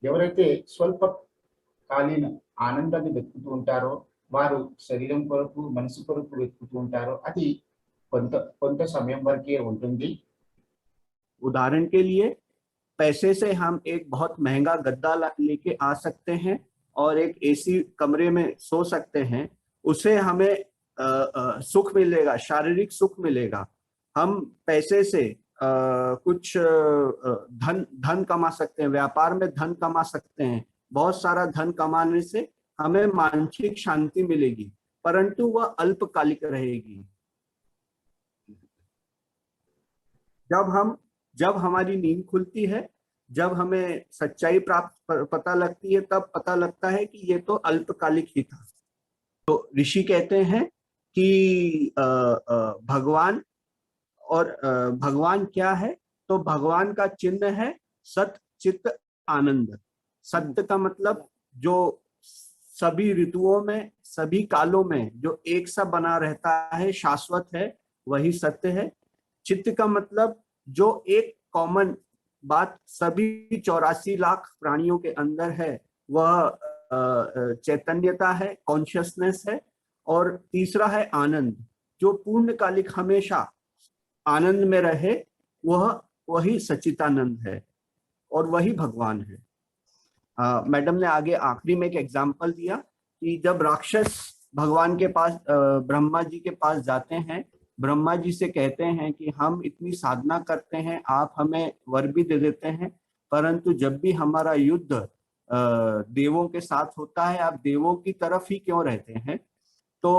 ఎవరైతే స్వల్పకాలీన ఆనందాన్ని వెతుకుతూ ఉంటారో వారు శరీరం కొరకు మనసు కొరకు వెతుకుతూ ఉంటారో అది కొంత సమయం వరకే ఉంటుంది। उदाहरण के लिए पैसे से हम एक बहुत महंगा गद्दा लेके आ सकते हैं और एक एसी कमरे में सो सकते हैं, उससे हमें सुख मिलेगा, शारीरिक सुख मिलेगा। हम पैसे से कुछ धन कमा सकते हैं, व्यापार में धन कमा सकते हैं, बहुत सारा धन कमाने से हमें मानसिक शांति मिलेगी, परंतु वह अल्पकालिक रहेगी। जब हमारी नींद खुलती है, जब हमें सच्चाई पता लगती है, तब पता लगता है कि ये तो अल्पकालिक ही था। तो ऋषि कहते हैं कि भगवान और भगवान क्या है? तो भगवान का चिन्ह है सत चित्त आनंद। सत्य का मतलब जो सभी ऋतुओं में, सभी कालों में जो एक सा बना रहता है, शाश्वत है, वही सत्य है। चित्त का मतलब जो एक कॉमन बात सभी 84 लाख प्राणियों के अंदर है, वह चैतन्यता है, कॉन्शियसनेस है। और तीसरा है आनंद, जो पूर्णकालिक हमेशा आनंद में रहे, वही सच्चिदानंद है और वही भगवान है। मैडम ने आगे आखिरी में एक एग्जाम्पल दिया कि जब राक्षस भगवान के पास, ब्रह्मा जी के पास जाते हैं, ब्रह्मा जी से कहते हैं कि हम इतनी साधना करते हैं, आप हमें वर भी दे देते हैं, परंतु जब भी हमारा युद्ध देवों के साथ होता है, आप देवों की तरफ ही क्यों रहते हैं? तो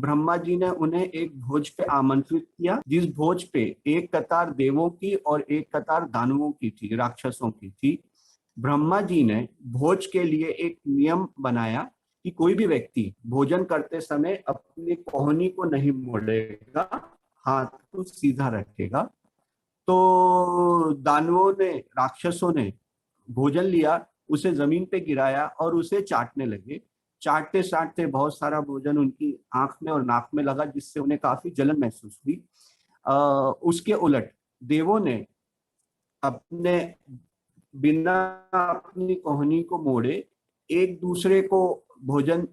ब्रह्मा जी ने उन्हें एक भोज पे आमंत्रित किया, जिस भोज पे एक कतार देवों की और एक कतार दानवों की थी, राक्षसों की थी। ब्रह्मा जी ने भोज के लिए एक नियम बनाया कि कोई भी व्यक्ति भोजन करते समय अपनी कोहनी को नहीं मोड़ेगा, हाथ को सीधा रखेगा। तो दानवों ने, राक्षसों ने भोजन लिया, उसे जमीन पे गिराया और उसे चाटने लगे। चाटते चाटते बहुत सारा भोजन उनकी आंख में और नाक में लगा, जिससे उन्हें काफी जलन महसूस हुई। उसके उलट देवों ने अपने बिना अपनी कोहनी को मोड़े एक दूसरे को भोजन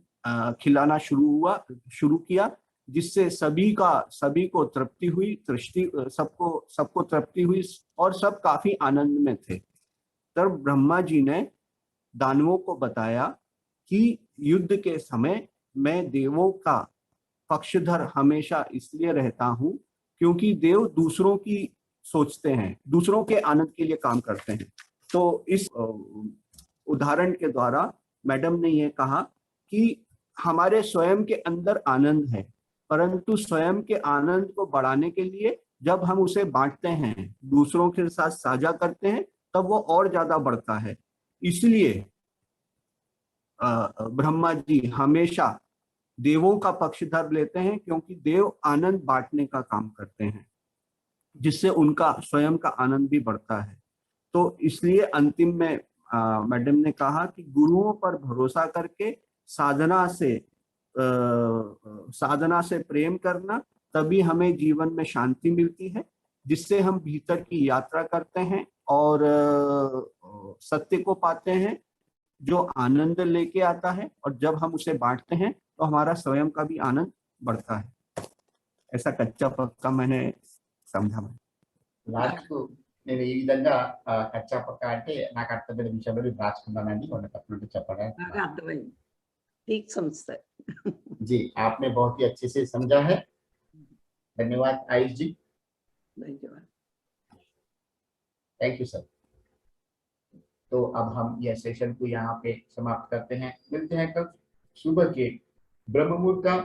खिलाना शुरू किया, जिससे सभी को तृप्ति हुई, सबको तृप्ति हुई और सब काफी आनंद में थे। तब ब्रह्मा जी ने दानवों को बताया कि युद्ध के समय मैं देवों का पक्षधर हमेशा इसलिए रहता हूं क्योंकि देव दूसरों की सोचते हैं, दूसरों के आनंद के लिए काम करते हैं। तो इस उदाहरण के द्वारा मैडम ने यह कहा कि हमारे स्वयं के अंदर आनंद है, परंतु स्वयं के आनंद को बढ़ाने के लिए जब हम उसे बांटते हैं, दूसरों के साथ साझा करते हैं, तब वो और ज्यादा बढ़ता है। इसलिए ब्रह्मा जी हमेशा देवों का पक्षधर लेते हैं, क्योंकि देव आनंद बांटने का काम करते हैं, जिससे उनका स्वयं का आनंद भी बढ़ता है। तो इसलिए अंतिम में मैडम ने कहा कि गुरुओं पर भरोसा करके साधना से प्रेम करना, तभी हमें जीवन में शांति मिलती है, जिससे हम भीतर की यात्रा करते हैं और सत्य को पाते हैं, जो आनंद लेके आता है, और जब हम उसे बांटते हैं तो हमारा स्वयं का भी आनंद बढ़ता है। ऐसा कच्चा पक्का मैंने समझा। రాజుకు నేను ఈ విధంగా కచ్చా పక్క అంటే నాకు అర్థమైన విషయంలో నేను రాసుకున్నానండి, వాళ్ళ తప్పకుండా చెప్పడానికి। బాగా అర్థమైంది, ठीक समझता है। जी, आपने बहुत ही अच्छे से समझा है। धन्यवाद आयुष जी। धन्यवाद। Thank you sir. तो अब हम यह सेशन को यहाँ पे समाप्त करते हैं। मिलते हैं कल सुबह के ब्रह्म मुहूर्त का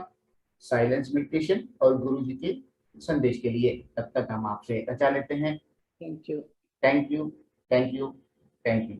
साइलेंस मेडिटेशन और गुरु जी के संदेश के लिए। तब तक हम आपसे रजा लेते हैं। Thank you. Thank you, thank you, thank you.